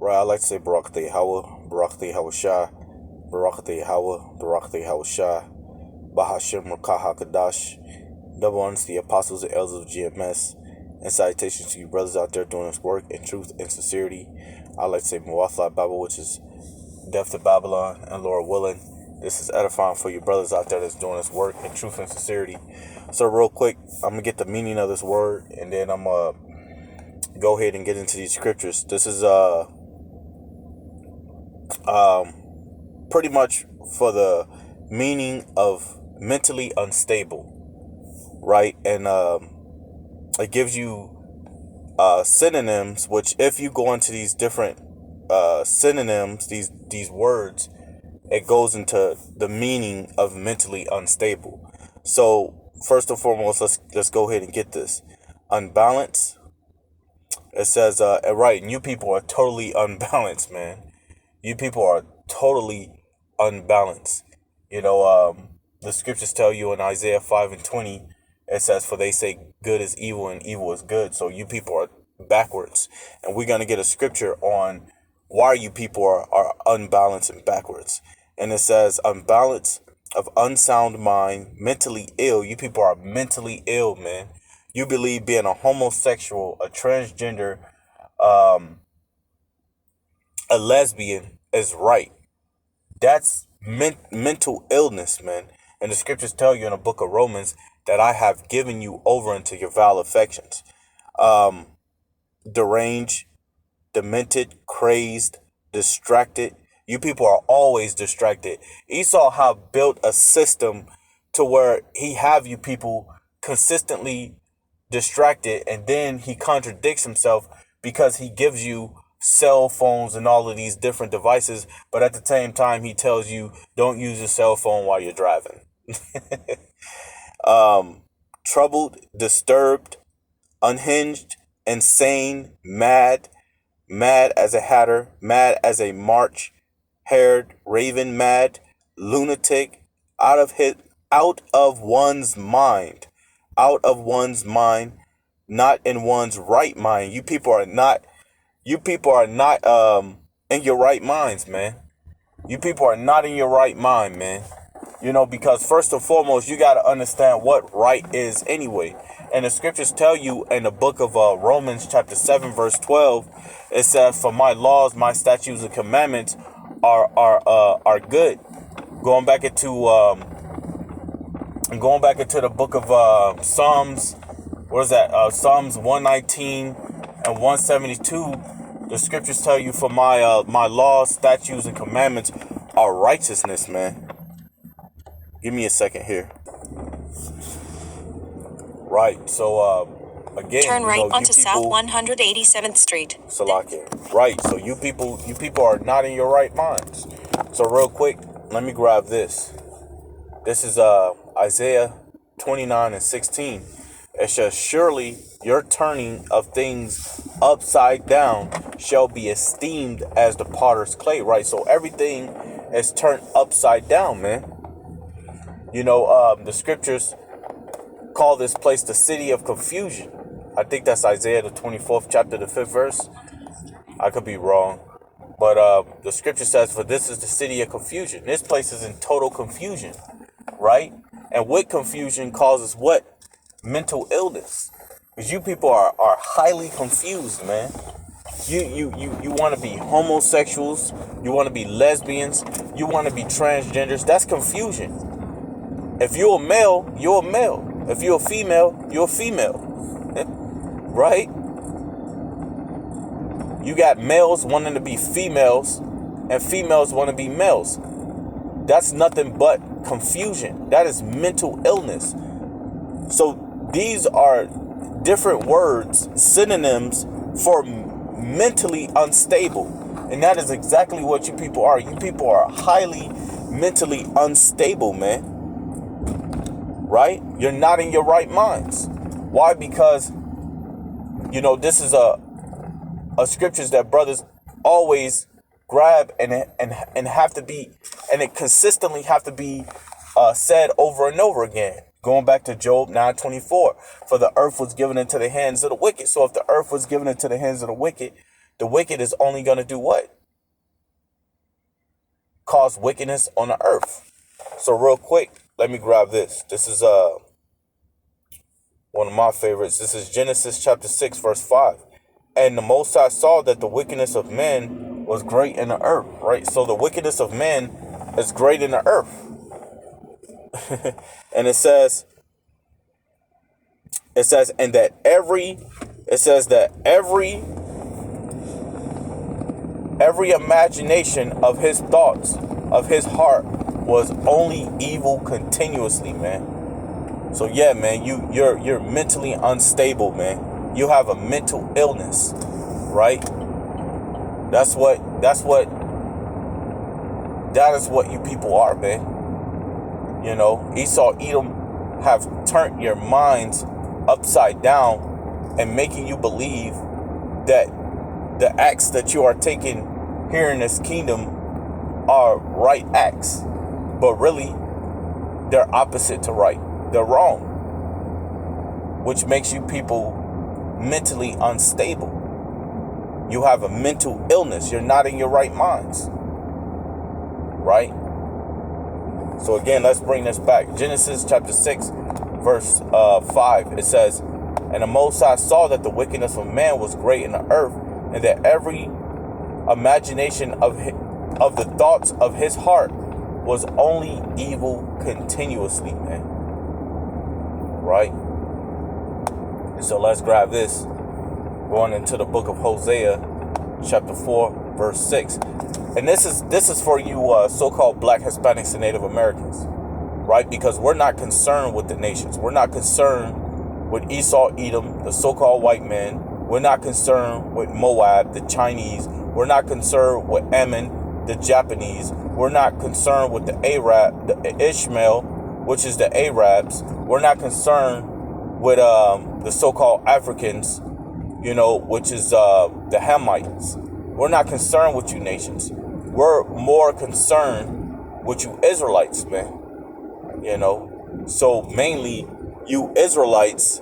Right, I like to say Barak the Hawa, Barak the Hawa Shah, Barak the Hawa, Barak the Hawa Shah, Bahashim Rakaha Kadash. Double honors to the apostles and elders of GMS, and salutations to you brothers out there doing this work in truth and sincerity. I like to say Muwathla Babel, which is death to Babylon, and Lord willing, this is edifying for you brothers out there that's doing this work in truth and sincerity. So real quick, I'm going to get the meaning of this word, and then I'm going to go ahead and get into these scriptures. This is pretty much for the meaning of mentally unstable, right? And it gives you synonyms, which if you go into these different synonyms, these words, it goes into the meaning of mentally unstable. So first and foremost, let's go ahead and get this. Unbalanced. It says, right, and you people are totally unbalanced, man. You people are totally unbalanced. You know, the scriptures tell you in Isaiah 5:20, it says, for they say good is evil and evil is good. So you people are backwards. And we're going to get a scripture on why you people are unbalanced and backwards. And it says, unbalanced, of unsound mind, mentally ill. You people are mentally ill, man. You believe being a homosexual, a transgender, a lesbian is right. That's mental illness, man. And the scriptures tell you in the book of Romans that I have given you over into your vile affections. Deranged, demented, crazed, distracted. You people are always distracted. Esau built a system to where he have you people consistently distracted, and then he contradicts himself because he gives you cell phones and all of these different devices, but at the same time he tells you don't use your cell phone while you're driving. Troubled, disturbed, unhinged, insane, mad as a hatter, mad as a March-haired raven, mad, lunatic, out of one's mind, not in one's right mind. You people are not in your right minds, man. You people are not in your right mind, man. You know, because first and foremost, you got to understand what right is anyway. And the scriptures tell you in the book of Romans chapter 7, verse 12, it says, for my laws, my statutes and commandments are good. Going back into the book of Psalms, what is that? Psalms 119 and 172. The scriptures tell you, for my laws, statutes, and commandments are righteousness, man. Give me a second here. Right. So again, turn right onto South 187th Street. Salakia. Right. So you people are not in your right minds. So real quick, let me grab this. This is Isaiah 29:16. It says, surely your turning of things upside down shall be esteemed as the potter's clay. Right. So everything is turned upside down, man. You know, the scriptures call this place the city of confusion. I think that's Isaiah the 24th chapter, the 5th verse. I could be wrong. But the scripture says, for this is the city of confusion. This place is in total confusion, right? And with confusion causes what? Mental illness. Because you people are highly confused, man. You want to be homosexuals. You want to be lesbians. You want to be transgenders. That's confusion. If you're a male, you're a male. If you're a female, you're a female. Right? You got males wanting to be females and females want to be males. That's nothing but confusion. That is mental illness. So these are different words, synonyms for mentally unstable. And that is exactly what you people are. You people are highly mentally unstable, man. Right? You're not in your right minds. Why? Because, you know, this is a scriptures that brothers always grab and have to be, and it consistently have to be said over and over again. Going back to Job 9:24, for the earth was given into the hands of the wicked. So if the earth was given into the hands of the wicked, the wicked is only going to do what? Cause wickedness on the earth. So real quick, let me grab this. This is one of my favorites. This is Genesis chapter 6, verse 5. And the Most High saw that the wickedness of men was great in the earth, right? So the wickedness of men is great in the earth. And it says, and that every imagination of his thoughts, of his heart, was only evil continuously, man. So yeah, man, you're mentally unstable, man. You have a mental illness, right? That is what you people are, man. You know, Esau, Edom have turned your minds upside down and making you believe that the acts that you are taking here in this kingdom are right acts, but really they're opposite to right. They're wrong, which makes you people mentally unstable. You have a mental illness. You're not in your right minds, right? So again, let's bring this back. Genesis chapter 6, verse 5. It says, and the Most High saw that the wickedness of man was great in the earth, and that every imagination of the thoughts of his heart was only evil continuously, man. Right? So let's grab this. Going into the book of Hosea, chapter 4, verse 6. And this is for you so-called Black, Hispanics, and Native Americans, right? Because we're not concerned with the nations. We're not concerned with Esau, Edom, the so-called white men. We're not concerned with Moab, the Chinese. We're not concerned with Ammon, the Japanese. We're not concerned with the Arab, the Ishmael, which is the Arabs. We're not concerned with the so-called Africans, you know, which is the Hamites. We're not concerned with you nations. We're more concerned with you Israelites, man. You know, so mainly you Israelites,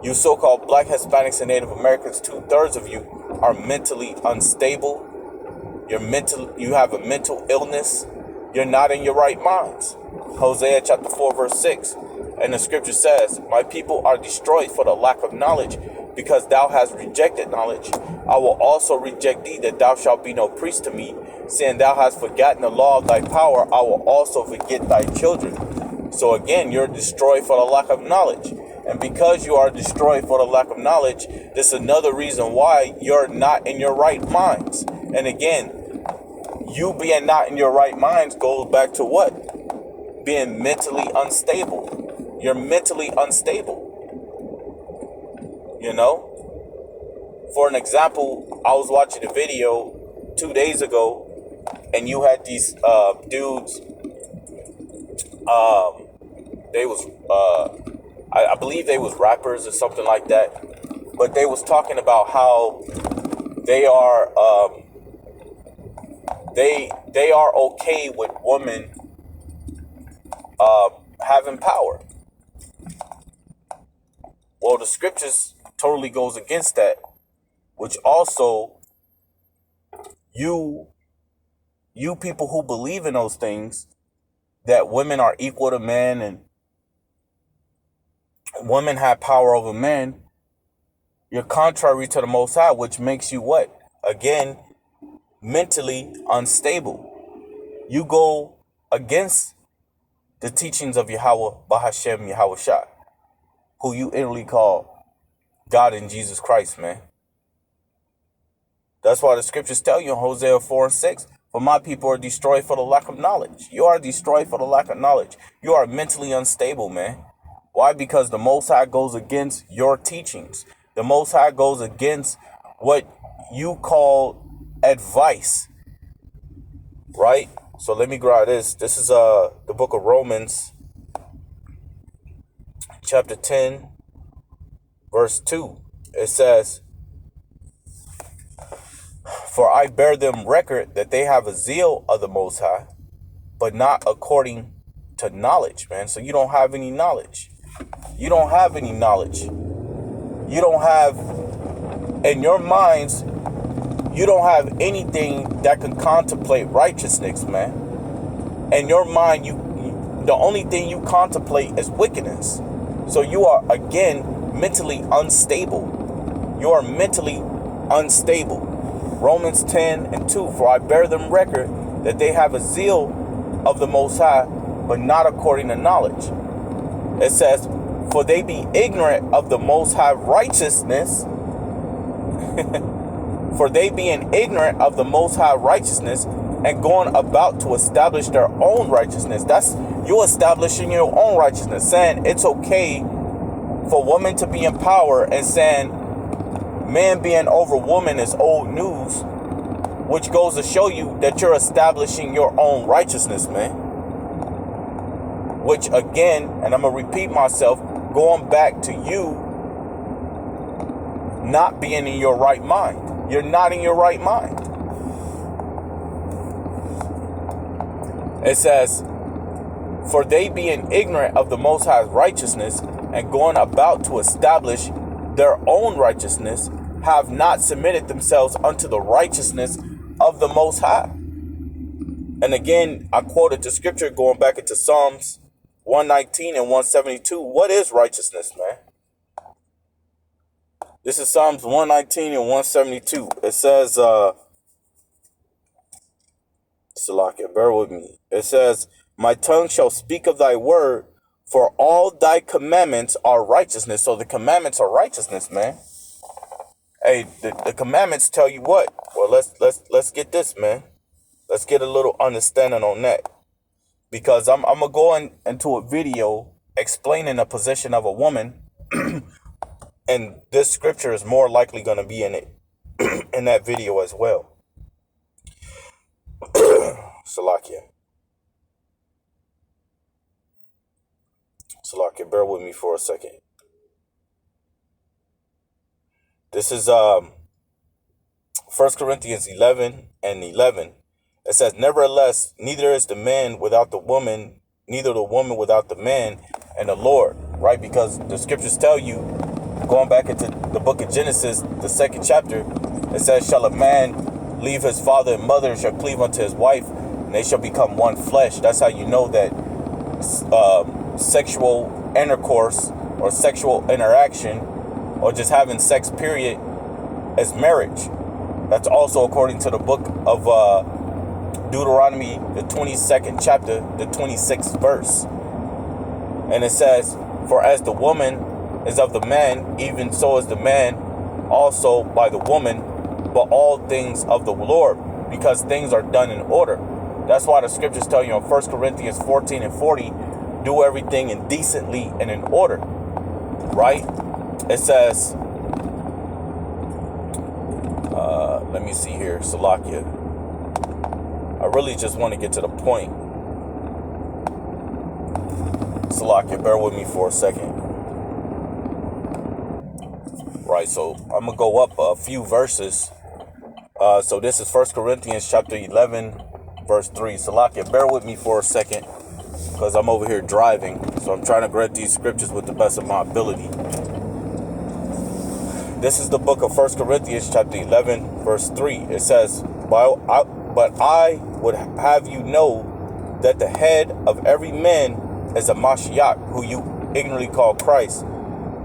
you so-called Black, Hispanics, and Native Americans, 2/3 of you are mentally unstable. You have a mental illness. You're not in your right minds. Hosea chapter 4, verse 6. And the scripture says, my people are destroyed for the lack of knowledge, because thou hast rejected knowledge. I will also reject thee, that thou shalt be no priest to me. Saying thou hast forgotten the law of thy power, I will also forget thy children. So again, you're destroyed for the lack of knowledge. And because you are destroyed for the lack of knowledge, this is another reason why you're not in your right minds. And again, you being not in your right minds goes back to what? Being mentally unstable. You're mentally unstable. You know? For an example, I was watching a video 2 days ago, and you had these dudes. They was I believe they was rappers or something like that, but they was talking about how they are they are okay with women having power. Well, the scriptures totally goes against that, which also you people who believe in those things, that women are equal to men and women have power over men, you're contrary to the Most High, which makes you what? Again, mentally unstable. You go against the teachings of Yahweh, Bahashem, Yahweh Shah, who you inwardly call God and Jesus Christ, man. That's why the scriptures tell you in Hosea 4 and 6, for my people are destroyed for the lack of knowledge. You are destroyed for the lack of knowledge. You are mentally unstable, man. Why? Because the Most High goes against your teachings. The Most High goes against what you call advice, right? So let me grab this. This is the book of Romans, chapter 10, verse 2. It says, for I bear them record that they have a zeal of the Most High, but not according to knowledge, man. So you don't have any knowledge. You don't have any knowledge. You don't have, in your minds, you don't have anything that can contemplate righteousness, man. In your mind, the only thing you contemplate is wickedness. So you are, again, mentally unstable. You are mentally unstable. Romans 10:2, for I bear them record that they have a zeal of the Most High, but not according to knowledge. It says, for they be ignorant of the Most High righteousness, for they being ignorant of the Most High righteousness, and going about to establish their own righteousness. That's you establishing your own righteousness, saying it's okay for women to be in power, and saying man being over woman is old news, which goes to show you that you're establishing your own righteousness, man. Which again, and I'm going to repeat myself, going back to you not being in your right mind. You're not in your right mind. It says, for they being ignorant of the Most High's righteousness, and going about to establish their own righteousness, have not submitted themselves unto the righteousness of the Most High. And again, I quoted the scripture going back into Psalms 119 and 172. What is righteousness, man? This is Psalms 119 and 172. It says, Salakia, bear with me. It says, my tongue shall speak of thy word, for all thy commandments are righteousness. So the commandments are righteousness, man. Hey, the commandments tell you what? Well, let's get this, man. Let's get a little understanding on that. Because I'm going to go into a video explaining the position of a woman. And this scripture is more likely going to be in it, in that video as well. Salakia, bear with me for a second. This is 1 Corinthians 11:11. It says, nevertheless, neither is the man without the woman, neither the woman without the man, and the Lord. Right? Because the scriptures tell you, going back into the book of Genesis, the 2nd chapter, it says, shall a man leave his father and mother, and shall cleave unto his wife, and they shall become one flesh. That's how you know that sexual intercourse or sexual interaction or just having sex period is marriage. That's also according to the book of Deuteronomy, the 22nd chapter, the 26th verse. And it says, for as the woman is of the man, even so is the man also by the woman, but all things of the Lord, because things are done in order. That's why the scriptures tell you in 1 Corinthians 14:40, do everything indecently and in order. Right? It says, let me see here, Salakia. I really just want to get to the point. Salakia, bear with me for a second. Right, so I'm going to go up a few verses. So this is 1 Corinthians chapter 11, verse 3. Salakia, bear with me for a second, because I'm over here driving. So I'm trying to grab these scriptures with the best of my ability. This is the book of 1 Corinthians chapter 11, verse 3. It says, but I would have you know that the head of every man is a Mashiach, who you ignorantly call Christ.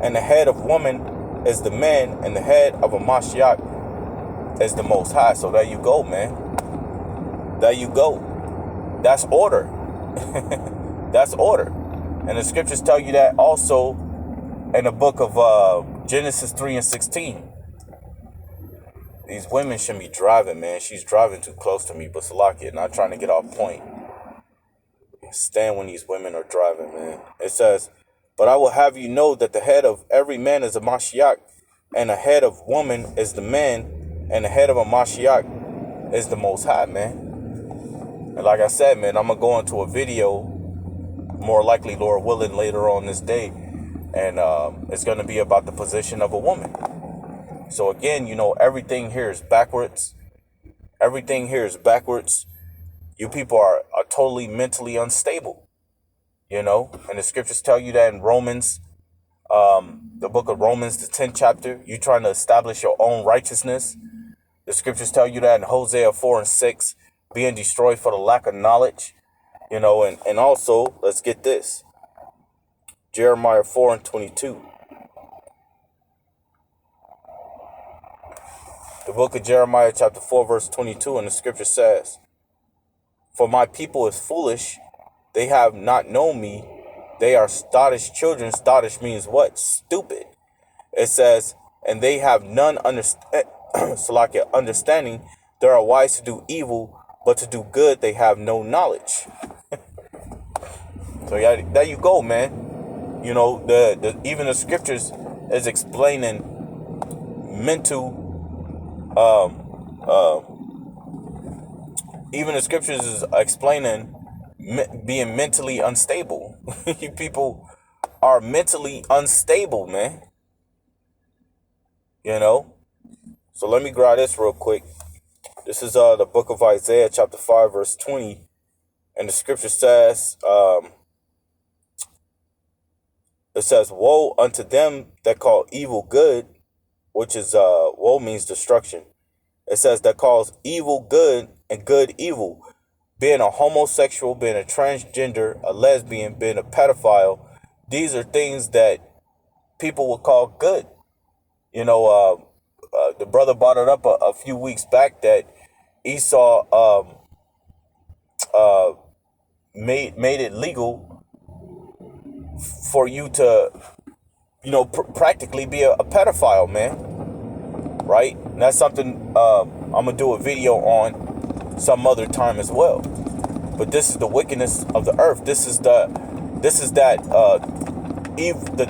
And the head of woman is the man, and the head of a Mashiach is the Most High. So there you go, man. There you go. That's order. That's order. And the scriptures tell you that also in the book of Genesis 3:16. These women shouldn't be driving, man. She's driving too close to me, but Salakia, not trying to get off point. Stand when these women are driving, man. It says, but I will have you know that the head of every man is a Mashiach, and the head of woman is the man, and the head of a Mashiach is the Most High, man. And like I said, man, I'm going to go into a video, more likely, Lord willing, later on this day, and it's going to be about the position of a woman. So again, you know, everything here is backwards. Everything here is backwards. You people are totally mentally unstable, you know, and the scriptures tell you that in Romans, the book of Romans, the 10th chapter, you're trying to establish your own righteousness. The scriptures tell you that in Hosea 4 and 6, being destroyed for the lack of knowledge. You know, and also, let's get this. Jeremiah 4 and 22. The book of Jeremiah chapter 4 verse 22, and the scripture says, "For my people is foolish, they have not known me, they are Stotish children." Stotish means what? Stupid. It says, "And they have none understanding, they are wise to do evil, but to do good they have no knowledge." So yeah, there you go, man. You know, even the scriptures is explaining mental even the scriptures is explaining being mentally unstable. You people are mentally unstable, man. You know? So let me grab this real quick. This is the book of Isaiah chapter 5 verse 20. And the scripture says, it says, "Woe unto them that call evil good," which is woe means destruction. It says that calls evil good and good evil. Being a homosexual, being a transgender, a lesbian, being a pedophile, these are things that people would call good. You know, the brother brought it up a few weeks back that Esau made it legal for you to, you know, practically be a pedophile, man. Right? And that's something I'm gonna do a video on some other time as well. But this is the wickedness of the earth. This is the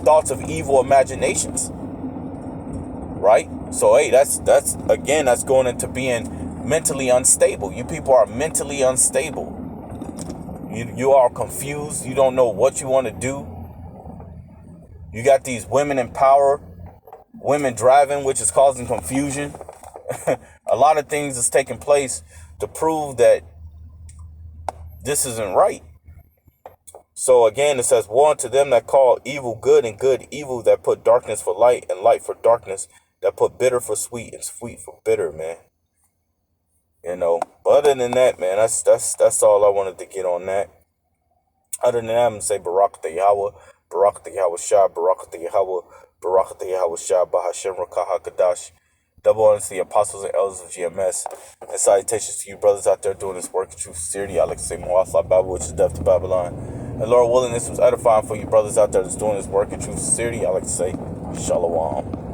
thoughts of evil imaginations. Right? So hey, that's going into being mentally unstable. You people are mentally unstable. You are confused. You don't know what you want to do. You got these women in power, women driving, which is causing confusion. A lot of things is taking place to prove that this isn't right. So again, it says, "Woe unto them that call evil good and good evil, that put darkness for light and light for darkness, that put bitter for sweet and sweet for bitter," man. You know, but other than that, man, that's all I wanted to get on that. Other than that, I'm gonna say Barak the Yahweh, Barak the Yahweh Shah, Barak the Yahweh, Barak the Yahweh Shah, Bahashem Rakah HaKadash. Double honors to the apostles and elders of GMS. And salutations to you brothers out there doing this work in true sincerity. I like to say Mu'afla Babel, which is death to Babylon. And Lord willing, this was edifying for you brothers out there that's doing this work in true sincerity. I like to say Shalom.